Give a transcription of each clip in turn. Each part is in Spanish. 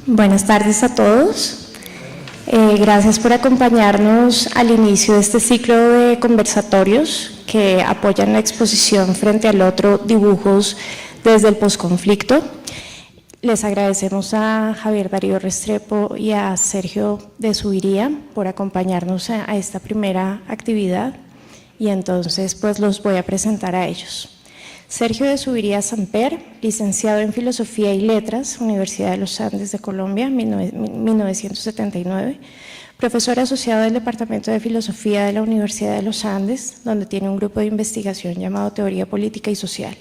Buenas tardes a todos. Gracias por acompañarnos al inicio de este ciclo de conversatorios que apoyan la exposición Frente al Otro, dibujos desde el posconflicto. Les agradecemos a Javier Darío Restrepo y a Sergio de Zuviría por acompañarnos a esta primera actividad, y entonces pues los voy a presentar a ellos. Sergio de Zuviría Samper, licenciado en Filosofía y Letras, Universidad de los Andes de Colombia, 1979, profesor asociado del Departamento de Filosofía de la Universidad de los Andes, donde tiene un grupo de investigación llamado Teoría Política y Social,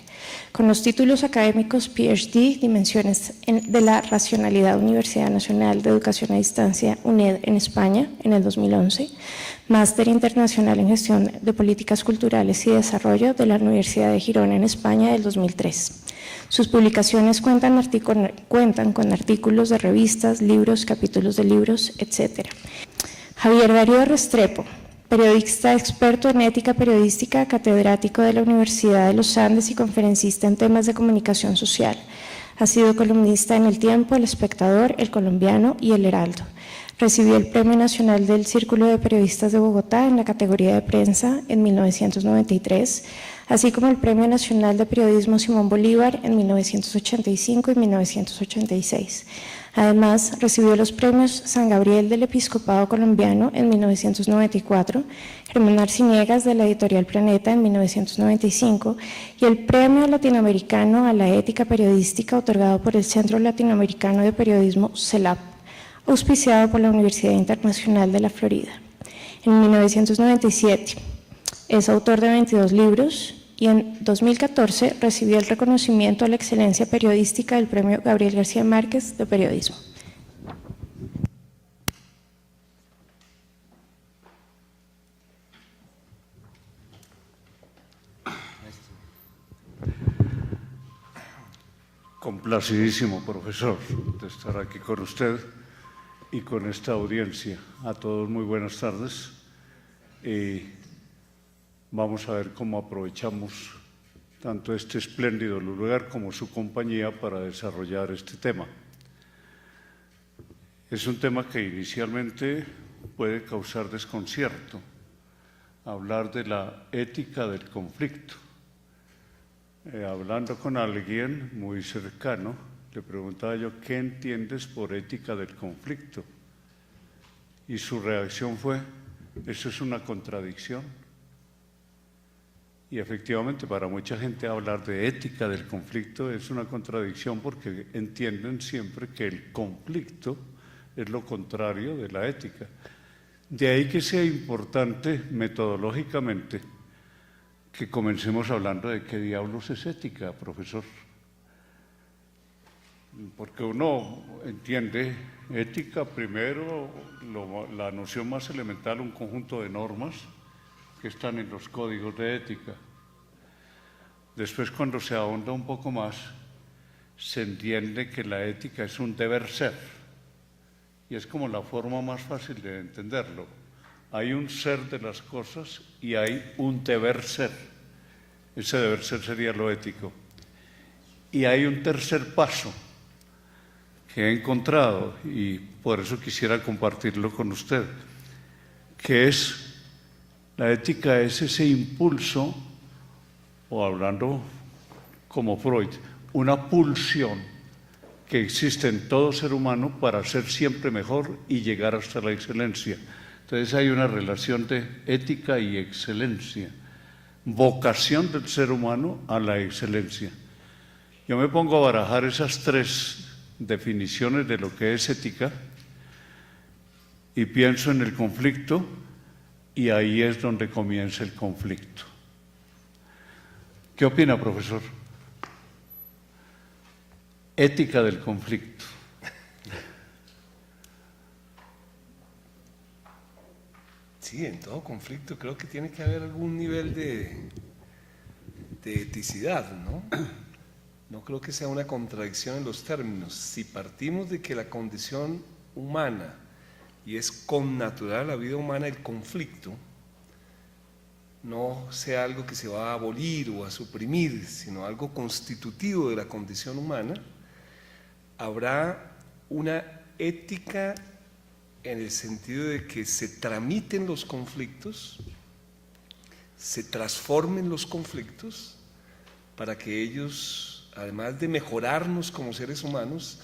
con los títulos académicos PhD, Dimensiones de la Racionalidad, Universidad Nacional de Educación a Distancia, UNED en España, en el 2011, Máster Internacional en Gestión de Políticas Culturales y Desarrollo de la Universidad de Girona en España del 2003. Sus publicaciones cuentan con artículos de revistas, libros, capítulos de libros, etc. Javier Darío Restrepo, periodista experto en ética periodística, catedrático de la Universidad de los Andes y conferencista en temas de comunicación social. Ha sido columnista en El Tiempo, El Espectador, El Colombiano y El Heraldo. Recibió el Premio Nacional del Círculo de Periodistas de Bogotá en la categoría de prensa en 1993, así como el Premio Nacional de Periodismo Simón Bolívar en 1985 y 1986. Además, recibió los premios San Gabriel del Episcopado Colombiano en 1994, Germán Arciniegas de la Editorial Planeta en 1995 y el Premio Latinoamericano a la Ética Periodística otorgado por el Centro Latinoamericano de Periodismo, CELAP, auspiciado por la Universidad Internacional de la Florida. En 1997 es autor de 22 libros y en 2014 recibió el reconocimiento a la excelencia periodística del Premio Gabriel García Márquez de Periodismo. Complacidísimo, profesor, de estar aquí con usted y con esta audiencia. A todos muy buenas tardes. Vamos a ver cómo aprovechamos tanto este espléndido lugar como su compañía para desarrollar este tema. Es un tema que inicialmente puede causar desconcierto, hablar de la ética del conflicto. Hablando con alguien muy cercano, le preguntaba yo, ¿qué entiendes por ética del conflicto? Y su reacción fue, eso es una contradicción. Y efectivamente, para mucha gente hablar de ética del conflicto es una contradicción porque entienden siempre que el conflicto es lo contrario de la ética. De ahí que sea importante metodológicamente que comencemos hablando de qué diablos es ética, profesor. Porque uno entiende ética primero, la noción más elemental, un conjunto de normas que están en los códigos de ética. Después, cuando se ahonda un poco más, se entiende que la ética es un deber ser, y es como la forma más fácil de entenderlo. Hay un ser de las cosas y hay un deber ser. Ese deber ser sería lo ético. Y hay un tercer paso que he encontrado, y por eso quisiera compartirlo con usted, que es, la ética es ese impulso, o hablando como Freud, una pulsión que existe en todo ser humano para ser siempre mejor y llegar hasta la excelencia. Entonces hay una relación de ética y excelencia, vocación del ser humano a la excelencia. Yo me pongo a barajar esas tres definiciones de lo que es ética y pienso en el conflicto, y ahí es donde comienza el conflicto. ¿Qué opina, profesor? Ética del conflicto. Sí, en todo conflicto creo que tiene que haber algún nivel de eticidad, ¿no? No creo que sea una contradicción en los términos. Si partimos de que la condición humana, y es connatural la vida humana, el conflicto, no sea algo que se va a abolir o a suprimir, sino algo constitutivo de la condición humana, habrá una ética en el sentido de que se tramiten los conflictos, se transformen los conflictos, para que ellos, además de mejorarnos como seres humanos,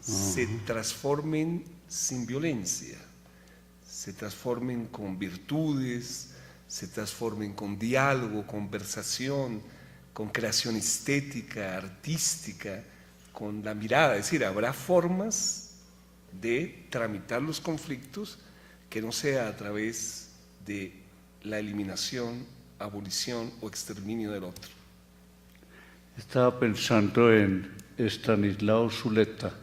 se transformen sin violencia, se transformen con virtudes, se transformen con diálogo, conversación, con creación estética, artística, con la mirada. Es decir, habrá formas de tramitar los conflictos que no sea a través de la eliminación, abolición o exterminio del otro. Estaba pensando en Estanislao Zuleta,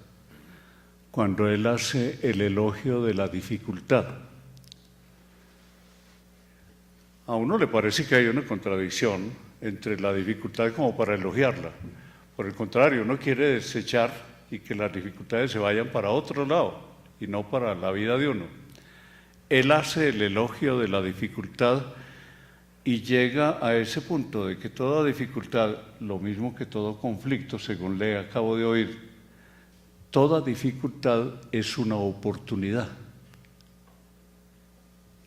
cuando él hace el elogio de la dificultad. A uno le parece que hay una contradicción entre la dificultad como para elogiarla. Por el contrario, uno quiere desechar y que las dificultades se vayan para otro lado y no para la vida de uno. Él hace el elogio de la dificultad y llega a ese punto de que toda dificultad, lo mismo que todo conflicto, según le acabo de oír, toda dificultad es una oportunidad.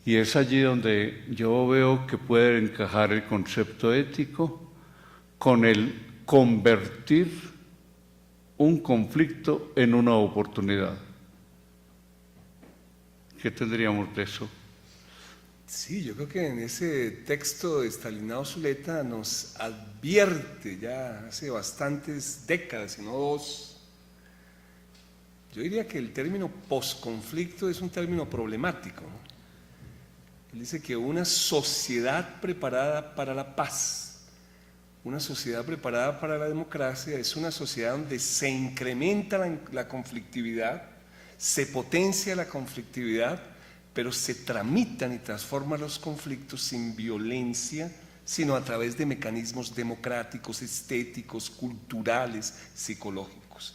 Y es allí donde yo veo que puede encajar el concepto ético con el convertir un conflicto en una oportunidad. ¿Qué tendríamos de eso? Sí, yo creo que en ese texto de Estanislao Zuleta nos advierte ya hace bastantes décadas, si no dos. Yo diría que el término posconflicto es un término problemático, ¿no? Él dice que una sociedad preparada para la paz, una sociedad preparada para la democracia, es una sociedad donde se incrementa la conflictividad, se potencia la conflictividad, pero se tramitan y transforman los conflictos sin violencia, sino a través de mecanismos democráticos, estéticos, culturales, psicológicos.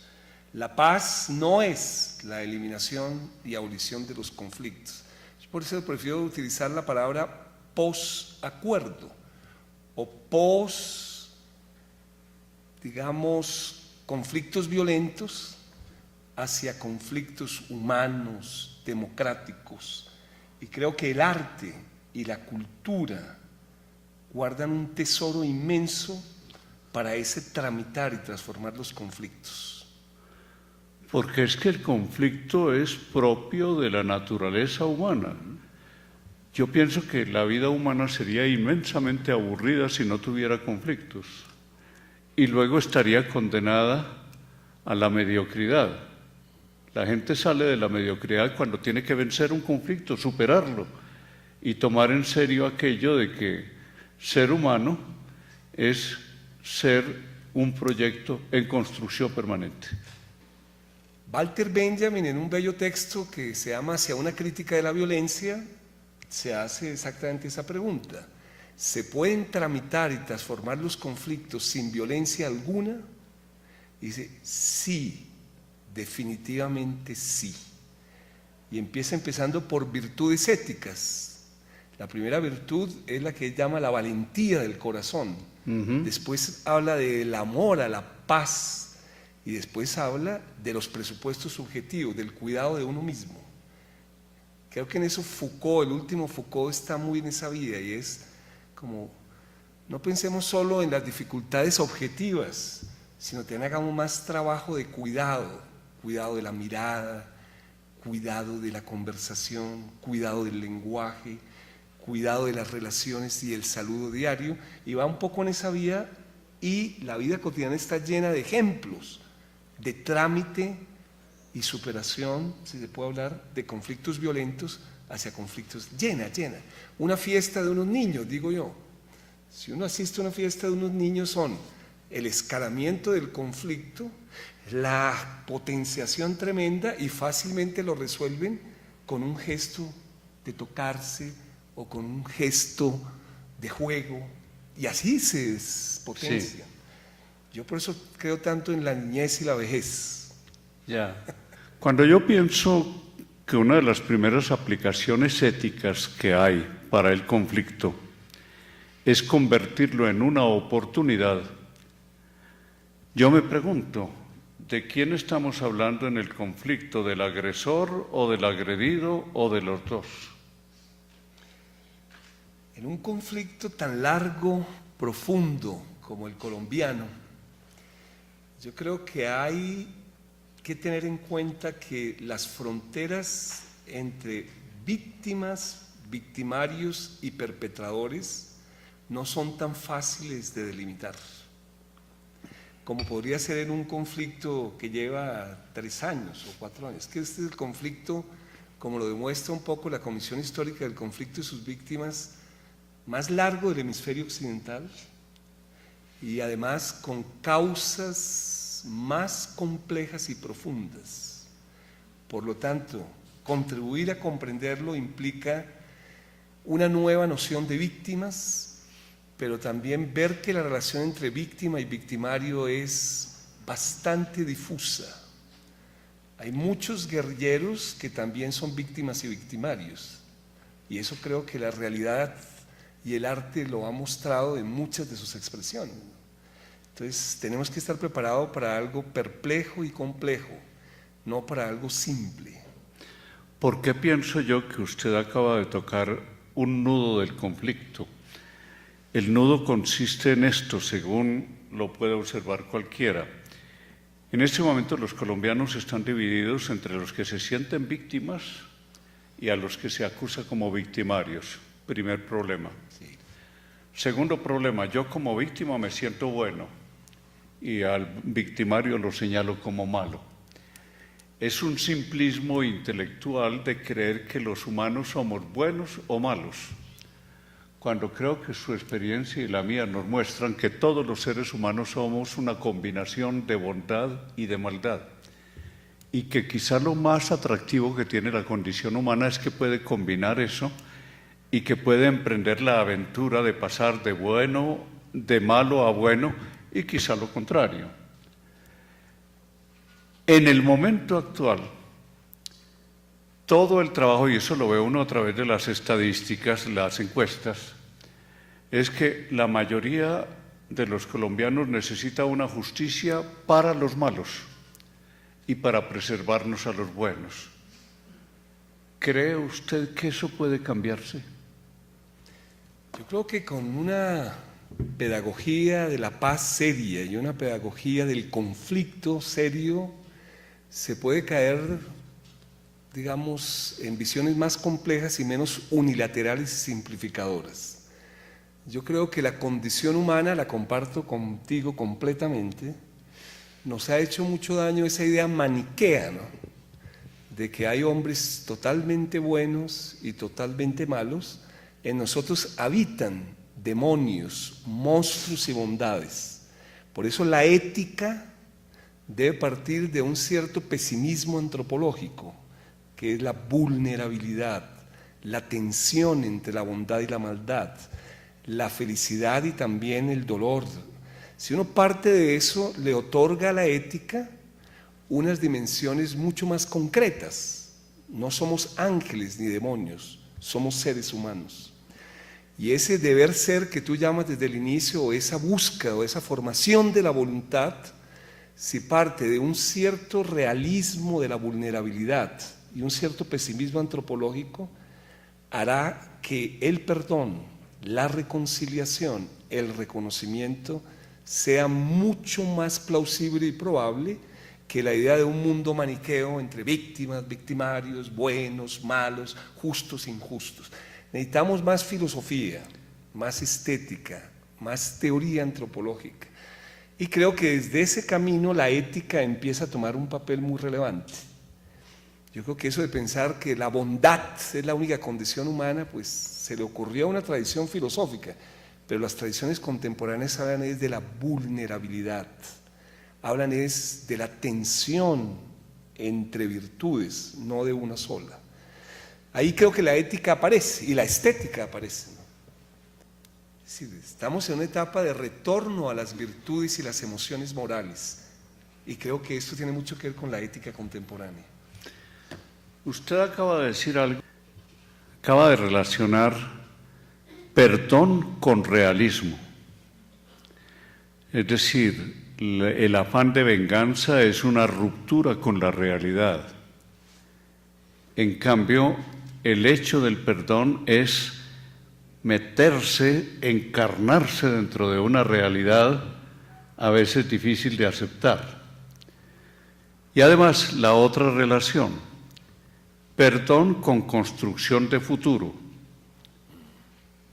La paz no es la eliminación y abolición de los conflictos. Por eso prefiero utilizar la palabra posacuerdo o digamos, conflictos violentos hacia conflictos humanos, democráticos. Y creo que el arte y la cultura guardan un tesoro inmenso para ese tramitar y transformar los conflictos. Porque es que el conflicto es propio de la naturaleza humana. Yo pienso que la vida humana sería inmensamente aburrida si no tuviera conflictos. Y luego estaría condenada a la mediocridad. La gente sale de la mediocridad cuando tiene que vencer un conflicto, superarlo y tomar en serio aquello de que ser humano es ser un proyecto en construcción permanente. Walter Benjamin, en un bello texto que se llama Hacia una crítica de la violencia, se hace exactamente esa pregunta. ¿Se pueden tramitar y transformar los conflictos sin violencia alguna? Dice, sí, definitivamente sí. Y empezando por virtudes éticas. La primera virtud es la que él llama la valentía del corazón. Después habla del amor a la paz. Y después habla de los presupuestos subjetivos, del cuidado de uno mismo. Creo que en eso Foucault, el último Foucault, está muy en esa vida y es como, no pensemos solo en las dificultades objetivas, sino que hagamos más trabajo de cuidado, cuidado de la mirada, cuidado de la conversación, cuidado del lenguaje, cuidado de las relaciones y el saludo diario, y va un poco en esa vía, y la vida cotidiana está llena de ejemplos de trámite y superación, si se puede hablar, de conflictos violentos hacia conflictos llena. Una fiesta de unos niños, digo yo. Si uno asiste a una fiesta de unos niños son el escalamiento del conflicto, la potenciación tremenda y fácilmente lo resuelven con un gesto de tocarse o con un gesto de juego y así se potencia. Sí. Yo por eso creo tanto en la niñez y la vejez. Ya. Cuando yo pienso que una de las primeras aplicaciones éticas que hay para el conflicto es convertirlo en una oportunidad, yo me pregunto, ¿de quién estamos hablando en el conflicto? ¿Del agresor o del agredido o de los dos? En un conflicto tan largo, profundo como el colombiano, yo creo que hay que tener en cuenta que las fronteras entre víctimas, victimarios y perpetradores no son tan fáciles de delimitar, como podría ser en un conflicto que lleva 3 años o 4 años, que este es el conflicto, como lo demuestra un poco la Comisión Histórica del Conflicto y sus víctimas, más largo del hemisferio occidental y además con causas más complejas y profundas. Por lo tanto, contribuir a comprenderlo implica una nueva noción de víctimas, pero también ver que la relación entre víctima y victimario es bastante difusa. Hay muchos guerrilleros que también son víctimas y victimarios, y eso creo que la realidad y el arte lo ha mostrado en muchas de sus expresiones. Entonces tenemos que estar preparados para algo perplejo y complejo, no para algo simple. ¿Por qué pienso yo que usted acaba de tocar un nudo del conflicto? El nudo consiste en esto, según lo puede observar cualquiera. En este momento los colombianos están divididos entre los que se sienten víctimas y a los que se acusa como victimarios. Primer problema. Sí. Segundo problema, yo como víctima me siento bueno y al victimario lo señalo como malo. Es un simplismo intelectual de creer que los humanos somos buenos o malos, cuando creo que su experiencia y la mía nos muestran que todos los seres humanos somos una combinación de bondad y de maldad, y que quizá lo más atractivo que tiene la condición humana es que puede combinar eso y que puede emprender la aventura de pasar de bueno, de malo a bueno, y quizá lo contrario. En el momento actual, todo el trabajo, y eso lo ve uno a través de las estadísticas, las encuestas, es que la mayoría de los colombianos necesita una justicia para los malos y para preservarnos a los buenos. ¿Cree usted que eso puede cambiarse? Yo creo que con una pedagogía de la paz seria y una pedagogía del conflicto serio se puede caer, digamos, en visiones más complejas y menos unilaterales y simplificadoras. Yo creo que la condición humana, la comparto contigo completamente, nos ha hecho mucho daño esa idea maniquea, ¿no?, de que hay hombres totalmente buenos y totalmente malos. En nosotros habitan demonios, monstruos y bondades. Por eso la ética debe partir de un cierto pesimismo antropológico, que es la vulnerabilidad, la tensión entre la bondad y la maldad, la felicidad y también el dolor. Si uno parte de eso, le otorga a la ética unas dimensiones mucho más concretas. No somos ángeles ni demonios, somos seres humanos. Y ese deber ser que tú llamas desde el inicio, o esa búsqueda, o esa formación de la voluntad, si parte de un cierto realismo de la vulnerabilidad y un cierto pesimismo antropológico, hará que el perdón, la reconciliación, el reconocimiento sea mucho más plausible y probable que la idea de un mundo maniqueo entre víctimas, victimarios, buenos, malos, justos, injustos. Necesitamos más filosofía, más estética, más teoría antropológica. Y creo que desde ese camino la ética empieza a tomar un papel muy relevante. Yo creo que eso de pensar que la bondad es la única condición humana, pues se le ocurrió a una tradición filosófica, pero las tradiciones contemporáneas hablan es de la vulnerabilidad, hablan es de la tensión entre virtudes, no de una sola. Ahí creo que la ética aparece y la estética aparece, ¿no? Es decir, estamos en una etapa de retorno a las virtudes y las emociones morales, y creo que esto tiene mucho que ver con la ética contemporánea. Usted acaba de decir algo, acaba de relacionar perdón con realismo. Es decir, el afán de venganza es una ruptura con la realidad. En cambio, el hecho del perdón es meterse, encarnarse dentro de una realidad a veces difícil de aceptar. Y además, la otra relación, perdón con construcción de futuro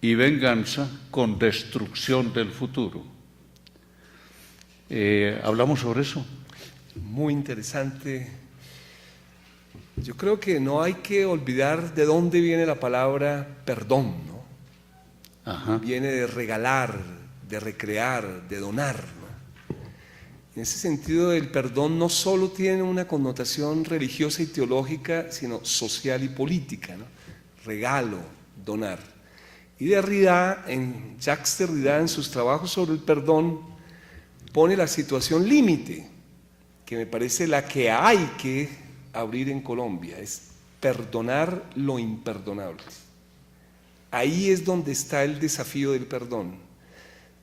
y venganza con destrucción del futuro. ¿Hablamos sobre eso? Muy interesante. Yo creo que no hay que olvidar de dónde viene la palabra perdón, ¿no? Ajá. Viene de regalar, de recrear, de donar, ¿no? En ese sentido, el perdón no solo tiene una connotación religiosa y teológica, sino social y política, ¿no? Regalo, donar. Y Jacques Derrida, en sus trabajos sobre el perdón, pone la situación límite, que me parece la que hay que abrir en Colombia, es perdonar lo imperdonable. Ahí es donde está el desafío del perdón,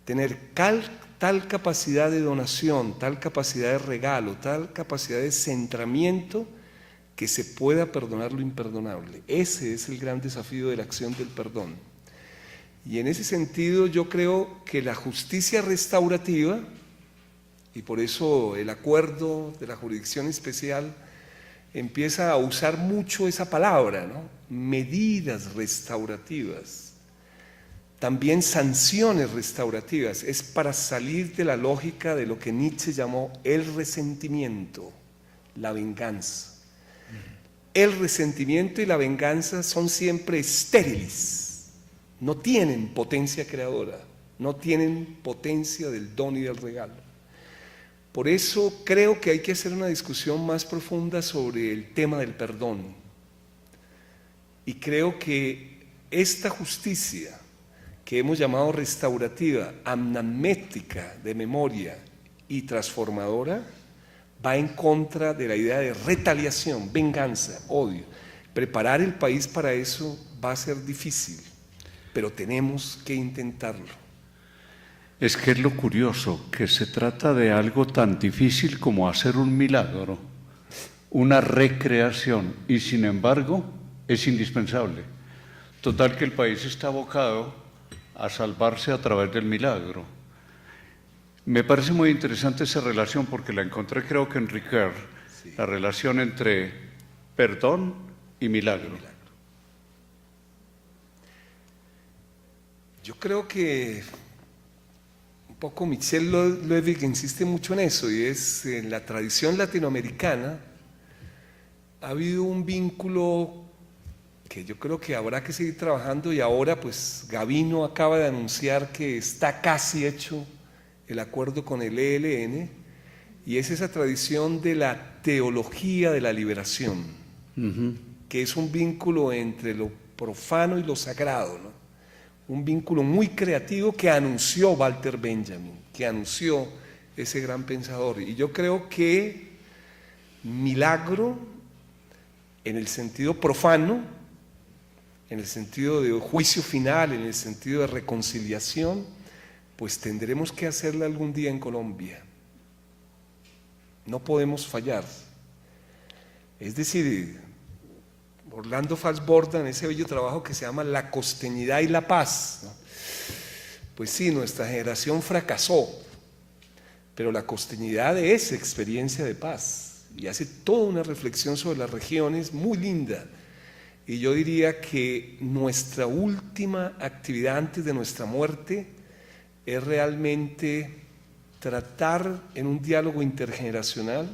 tener tal capacidad de donación, tal capacidad de regalo, tal capacidad de centramiento que se pueda perdonar lo imperdonable. Ese es el gran desafío de la acción del perdón. Y en ese sentido yo creo que la justicia restaurativa, y por eso el acuerdo de la jurisdicción especial empieza a usar mucho esa palabra, ¿no? Medidas restaurativas, también sanciones restaurativas, es para salir de la lógica de lo que Nietzsche llamó el resentimiento, la venganza. El resentimiento y la venganza son siempre estériles, no tienen potencia creadora, no tienen potencia del don y del regalo. Por eso creo que hay que hacer una discusión más profunda sobre el tema del perdón. Y creo que esta justicia que hemos llamado restaurativa, amnamética, de memoria y transformadora, va en contra de la idea de retaliación, venganza, odio. Preparar el país para eso va a ser difícil, pero tenemos que intentarlo. Es que es lo curioso, que se trata de algo tan difícil como hacer un milagro, una recreación, y sin embargo es indispensable. Total que el país está abocado a salvarse a través del milagro. Me parece muy interesante esa relación porque la encontré creo que en Ricoeur, sí. La relación entre perdón y milagro. Yo creo que poco Michel Houellebecq insiste mucho en eso, y es en la tradición latinoamericana ha habido un vínculo que yo creo que habrá que seguir trabajando, y ahora pues Gavino acaba de anunciar que está casi hecho el acuerdo con el ELN, y es esa tradición de la teología de la liberación, que es un vínculo entre lo profano y lo sagrado, ¿no? Un vínculo muy creativo que anunció Walter Benjamin, que anunció ese gran pensador. Y yo creo que milagro, en el sentido profano, en el sentido de juicio final, en el sentido de reconciliación, pues tendremos que hacerla algún día en Colombia. No podemos fallar. Es decir, Orlando Fals Borda en ese bello trabajo que se llama La costeñidad y la paz, ¿no? Pues sí, nuestra generación fracasó, pero la costeñidad es experiencia de paz y hace toda una reflexión sobre las regiones muy linda. Y yo diría que nuestra última actividad antes de nuestra muerte es realmente tratar en un diálogo intergeneracional,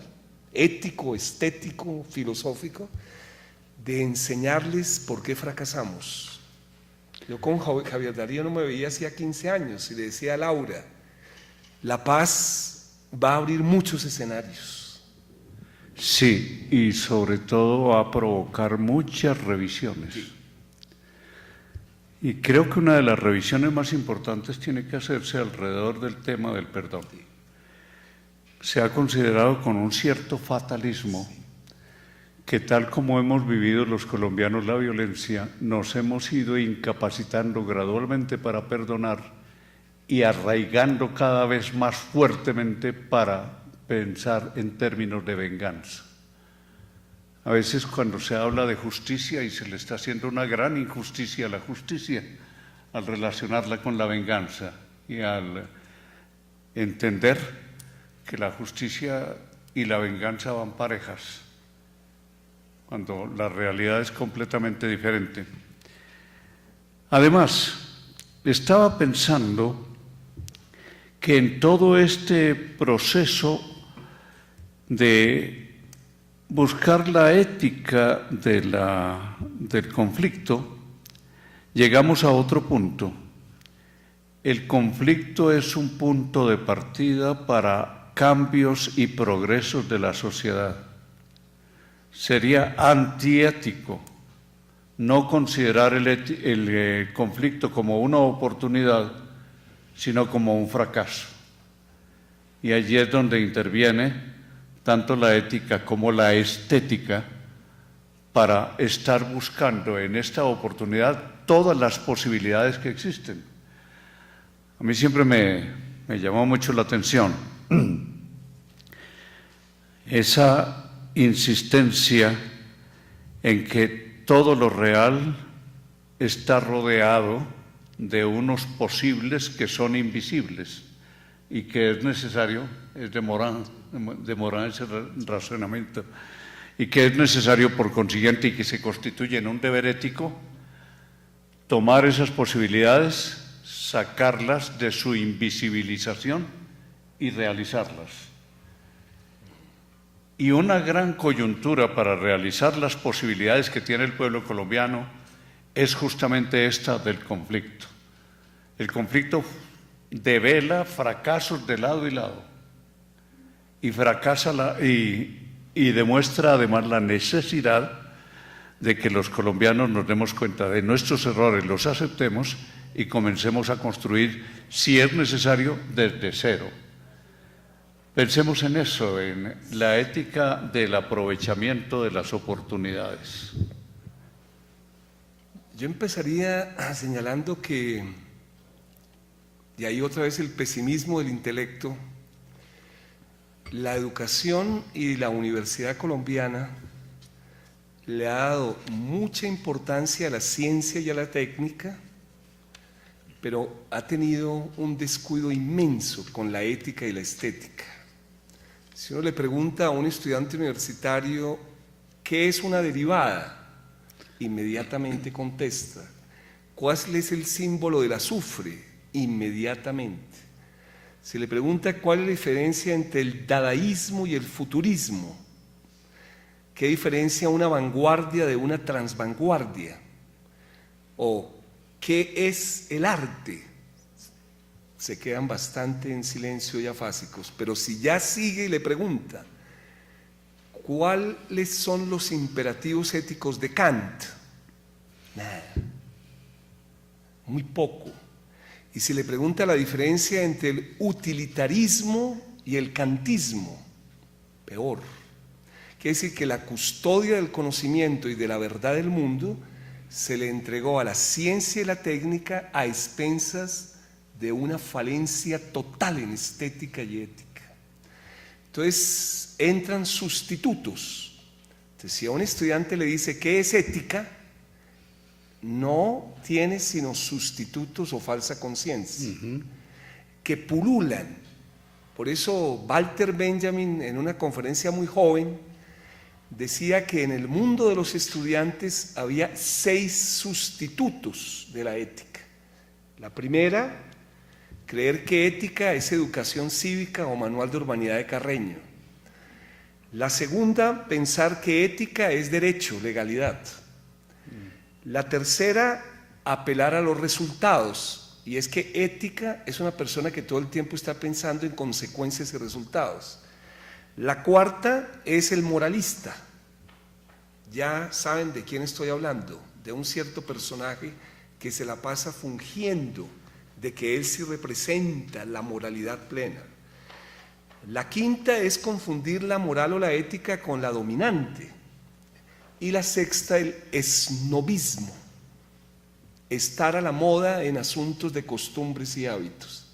ético, estético, filosófico, de enseñarles por qué fracasamos. Yo con Javier Darío no me veía hacía 15 años y le decía a Laura, la paz va a abrir muchos escenarios. Sí, y sobre todo va a provocar muchas revisiones. Sí. Y creo que una de las revisiones más importantes tiene que hacerse alrededor del tema del perdón. Sí. Se ha considerado con un cierto fatalismo, sí, que tal como hemos vivido los colombianos la violencia, nos hemos ido incapacitando gradualmente para perdonar y arraigando cada vez más fuertemente para pensar en términos de venganza. A veces cuando se habla de justicia y se le está haciendo una gran injusticia a la justicia al relacionarla con la venganza y al entender que la justicia y la venganza van parejas, cuando la realidad es completamente diferente. Además, estaba pensando que en todo este proceso de buscar la ética del conflicto, llegamos a otro punto. El conflicto es un punto de partida para cambios y progresos de la sociedad. Sería antiético no considerar el conflicto como una oportunidad, sino como un fracaso. Y allí es donde interviene tanto la ética como la estética para estar buscando en esta oportunidad todas las posibilidades que existen. A mí siempre me llamó mucho la atención esa insistencia en que todo lo real está rodeado de unos posibles que son invisibles y que es necesario, es de Morán ese razonamiento, y que es necesario por consiguiente y que se constituye en un deber ético tomar esas posibilidades, sacarlas de su invisibilización y realizarlas. Y una gran coyuntura para realizar las posibilidades que tiene el pueblo colombiano es justamente esta del conflicto. El conflicto devela fracasos de lado y lado y demuestra además la necesidad de que los colombianos nos demos cuenta de nuestros errores, los aceptemos y comencemos a construir, si es necesario, desde cero. Pensemos en eso, en la ética del aprovechamiento de las oportunidades. Yo empezaría señalando que, y ahí otra vez el pesimismo del intelecto, la educación y la universidad colombiana le ha dado mucha importancia a la ciencia y a la técnica, pero ha tenido un descuido inmenso con la ética y la estética. Si uno le pregunta a un estudiante universitario ¿qué es una derivada?, inmediatamente contesta. ¿Cuál es el símbolo del azufre? Inmediatamente. Si le pregunta cuál es la diferencia entre el dadaísmo y el futurismo, ¿qué diferencia una vanguardia de una transvanguardia? ¿O qué es el arte? Se quedan bastante en silencio y afásicos, pero si ya sigue y le pregunta ¿cuáles son los imperativos éticos de Kant? Nada, muy poco. Y si le pregunta la diferencia entre el utilitarismo y el kantismo, peor. Quiere decir que la custodia del conocimiento y de la verdad del mundo se le entregó a la ciencia y la técnica a expensas de una falencia total en estética y ética. Entonces entran sustitutos. Entonces, si a un estudiante le dice ¿qué es ética?, no tiene sino sustitutos o falsa conciencia que pululan. Por eso Walter Benjamin, en una conferencia muy joven, decía que en el mundo de los estudiantes había 6 sustitutos de la ética. La primera, creer que ética es educación cívica o manual de urbanidad de Carreño. La segunda, pensar que ética es derecho, legalidad. La tercera, apelar a los resultados, y es que ética es una persona que todo el tiempo está pensando en consecuencias y resultados. La cuarta es el moralista. Ya saben de quién estoy hablando, de un cierto personaje que se la pasa fingiendo de que él sí representa la moralidad plena. La quinta es confundir la moral o la ética con la dominante. Y la sexta, el esnobismo, estar a la moda en asuntos de costumbres y hábitos.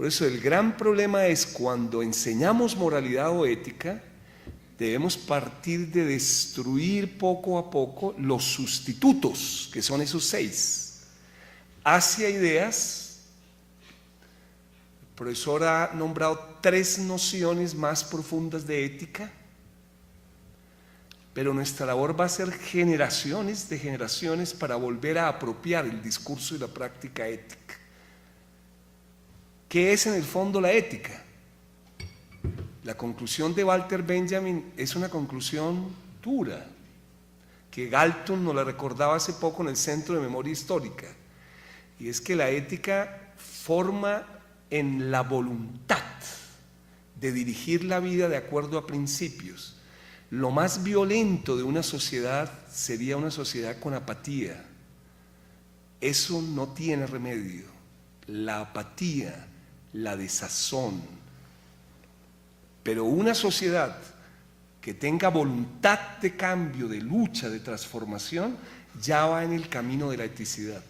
Por eso el gran problema es cuando enseñamos moralidad o ética, debemos partir de destruir poco a poco los sustitutos, que son esos 6, hacia ideas. El profesor ha nombrado 3 nociones más profundas de ética, pero nuestra labor va a ser generaciones de generaciones para volver a apropiar el discurso y la práctica ética. ¿Qué es en el fondo la ética? La conclusión de Walter Benjamin es una conclusión dura, que Galton nos la recordaba hace poco en el Centro de Memoria Histórica, y es que la ética forma en la voluntad de dirigir la vida de acuerdo a principios. Lo más violento de una sociedad sería una sociedad con apatía. Eso no tiene remedio. La apatía, la desazón. Pero una sociedad que tenga voluntad de cambio, de lucha, de transformación, ya va en el camino de la eticidad.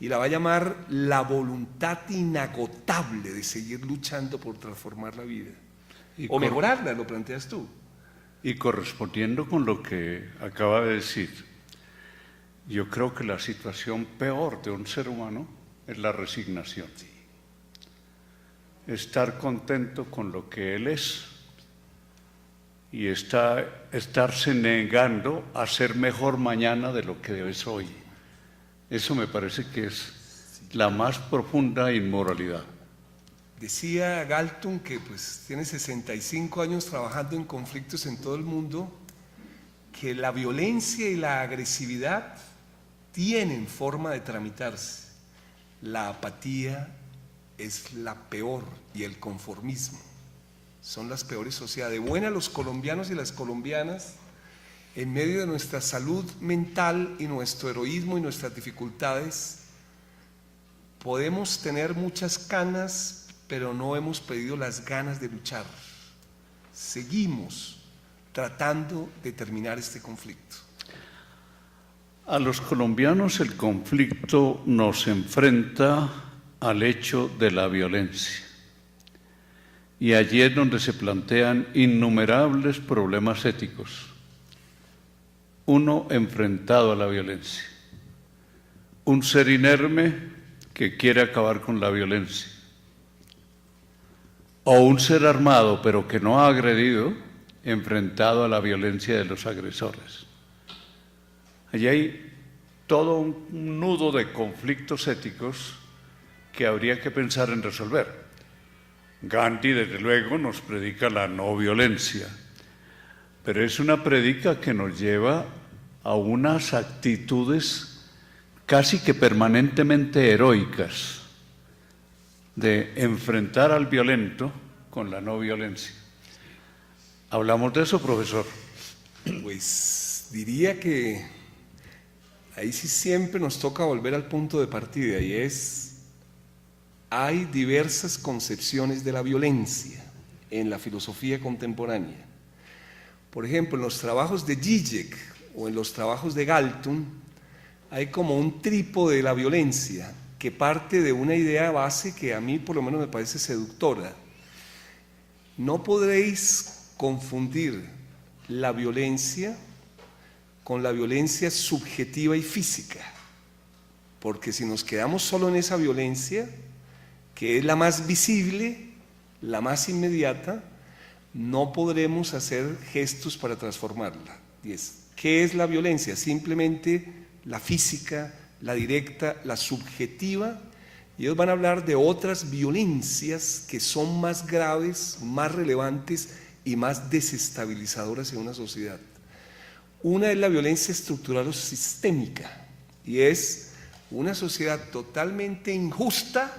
Y la va a llamar la voluntad inagotable de seguir luchando por transformar la vida. O mejorarla, lo planteas tú. Y correspondiendo con lo que acaba de decir, yo creo que la situación peor de un ser humano es la resignación. Sí. Estar contento con lo que él es y estarse negando a ser mejor mañana de lo que es hoy. Eso me parece que es la más profunda inmoralidad. Decía Galton, que pues tiene 65 años trabajando en conflictos en todo el mundo, que la violencia y la agresividad tienen forma de tramitarse. La apatía es la peor, y el conformismo son las peores sociedades. De buena, los colombianos y las colombianas, en medio de nuestra salud mental y nuestro heroísmo y nuestras dificultades, podemos tener muchas canas, pero no hemos perdido las ganas de luchar. Seguimos tratando de terminar este conflicto. A los colombianos el conflicto nos enfrenta al hecho de la violencia. Y allí es donde se plantean innumerables problemas éticos. Uno enfrentado a la violencia. Un ser inerme que quiere acabar con la violencia. O un ser armado pero que no ha agredido, enfrentado a la violencia de los agresores. Allí hay todo un nudo de conflictos éticos que habría que pensar en resolver. Gandhi, desde luego, nos predica la no violencia, pero es una prédica que nos lleva a unas actitudes casi que permanentemente heroicas de enfrentar al violento con la no violencia. ¿Hablamos de eso, profesor? Pues diría que ahí sí siempre nos toca volver al punto de partida, y hay diversas concepciones de la violencia en la filosofía contemporánea. Por ejemplo, en los trabajos de Zizek o en los trabajos de Galton hay como un trípode de la violencia que parte de una idea base que a mí por lo menos me parece seductora. No podréis confundir la violencia con la violencia subjetiva y física, porque si nos quedamos solo en esa violencia, que es la más visible, la más inmediata, no podremos hacer gestos para transformarla. ¿Qué es la violencia? Simplemente la física, la directa, la subjetiva, y ellos van a hablar de otras violencias que son más graves, más relevantes y más desestabilizadoras en una sociedad. Una es la violencia estructural o sistémica, y es una sociedad totalmente injusta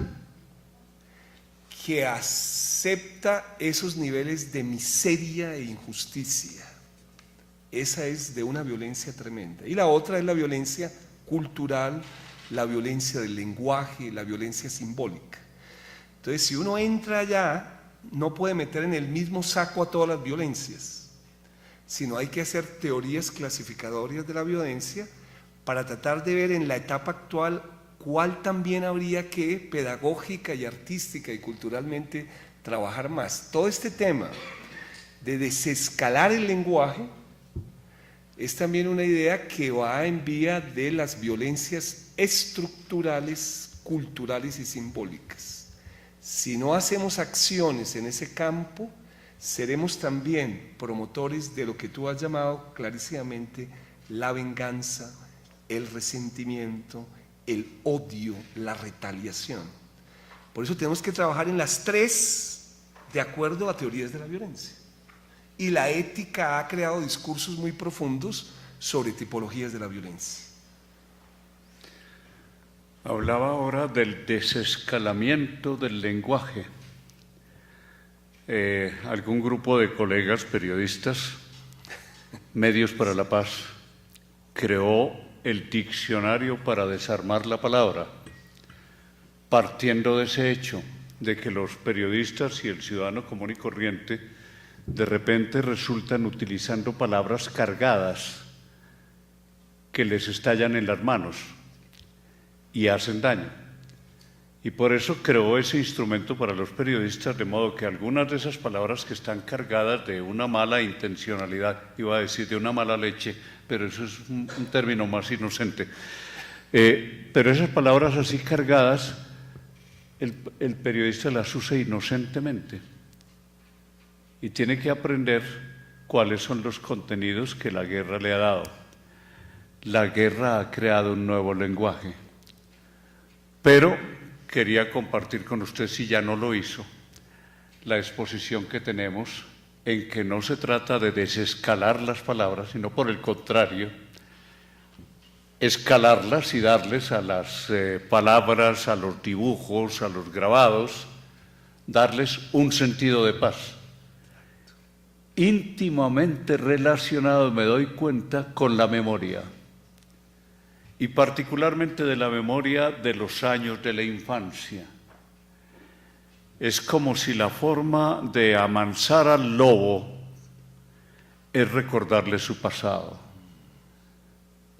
que acepta esos niveles de miseria e injusticia. Esa es de una violencia tremenda. Y la otra es la violencia cultural, la violencia del lenguaje, la violencia simbólica. Entonces, si uno entra allá, no puede meter en el mismo saco a todas las violencias, sino hay que hacer teorías clasificatorias de la violencia para tratar de ver en la etapa actual ¿cuál también habría que pedagógica y artística y culturalmente trabajar más? Todo este tema de desescalar el lenguaje es también una idea que va en vía de las violencias estructurales, culturales y simbólicas. Si no hacemos acciones en ese campo, seremos también promotores de lo que tú has llamado clarísimamente la venganza, el resentimiento, el odio, la retaliación. Por eso tenemos que trabajar en las tres de acuerdo a teorías de la violencia. Y la ética ha creado discursos muy profundos sobre tipologías de la violencia. Hablaba ahora del desescalamiento del lenguaje. Algún grupo de colegas periodistas, Medios para la Paz, creó el diccionario para desarmar la palabra, partiendo de ese hecho de que los periodistas y el ciudadano común y corriente de repente resultan utilizando palabras cargadas que les estallan en las manos y hacen daño. Y por eso creó ese instrumento para los periodistas, de modo que algunas de esas palabras que están cargadas de una mala intencionalidad, iba a decir de una mala leche, pero eso es un término más inocente, pero esas palabras así cargadas, el periodista las usa inocentemente y tiene que aprender cuáles son los contenidos que la guerra le ha dado. La guerra ha creado un nuevo lenguaje, pero quería compartir con usted, si ya no lo hizo, la exposición que tenemos en que no se trata de desescalar las palabras, sino por el contrario, escalarlas y darles a las palabras, a los dibujos, a los grabados, darles un sentido de paz. Íntimamente relacionado, me doy cuenta, con la memoria. Y particularmente de la memoria de los años de la infancia. Es como si la forma de amansar al lobo es recordarle su pasado.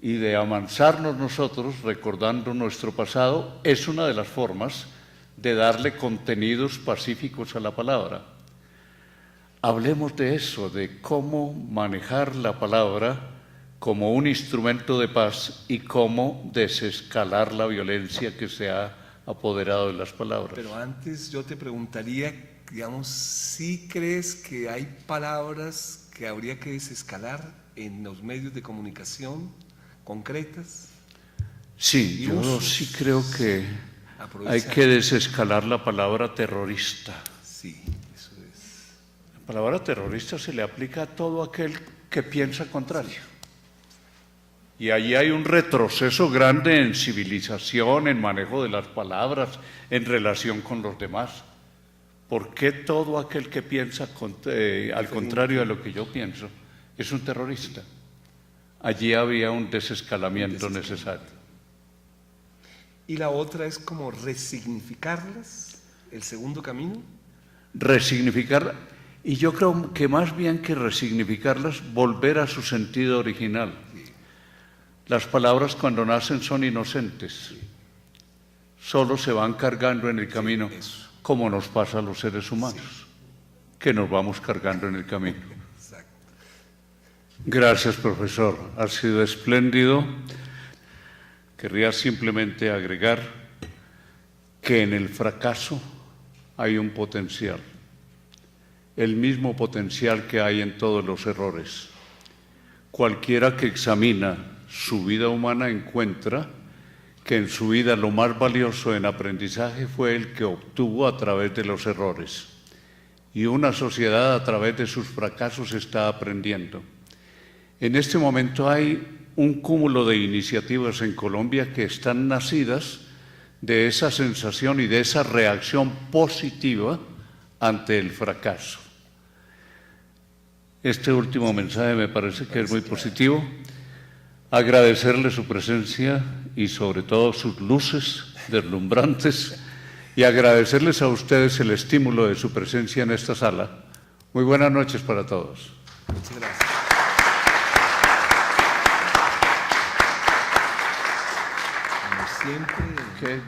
Y de amansarnos nosotros, recordando nuestro pasado, es una de las formas de darle contenidos pacíficos a la palabra. Hablemos de eso, de cómo manejar la palabra como un instrumento de paz y cómo desescalar la violencia que se ha apoderado de las palabras. Pero antes yo te preguntaría, digamos, ¿sí crees que hay palabras que habría que desescalar en los medios de comunicación concretas? Sí, yo sí creo que hay que desescalar la palabra terrorista. Sí, eso es. La palabra terrorista se le aplica a todo aquel que piensa contrario. Y allí hay un retroceso grande en civilización, en manejo de las palabras, en relación con los demás. ¿Por qué todo aquel que piensa al contrario de lo que yo pienso es un terrorista? Allí había un desescalamiento necesario. ¿Y la otra es como resignificarlas, el segundo camino? Resignificarlas, y yo creo que más bien que resignificarlas, volver a su sentido original. Las palabras cuando nacen son inocentes, solo se van cargando en el camino, como nos pasa a los seres humanos, que nos vamos cargando en el camino. Gracias, profesor, ha sido espléndido. Querría simplemente agregar que en el fracaso hay un potencial, el mismo potencial que hay en todos los errores. Cualquiera que examina su vida humana encuentra que en su vida lo más valioso en aprendizaje fue el que obtuvo a través de los errores. Y una sociedad a través de sus fracasos está aprendiendo. En este momento hay un cúmulo de iniciativas en Colombia que están nacidas de esa sensación y de esa reacción positiva ante el fracaso. Este último mensaje me parece que es muy positivo. Agradecerle su presencia y sobre todo sus luces deslumbrantes y agradecerles a ustedes el estímulo de su presencia en esta sala. Muy buenas noches para todos. Muchas gracias. siempre. Qué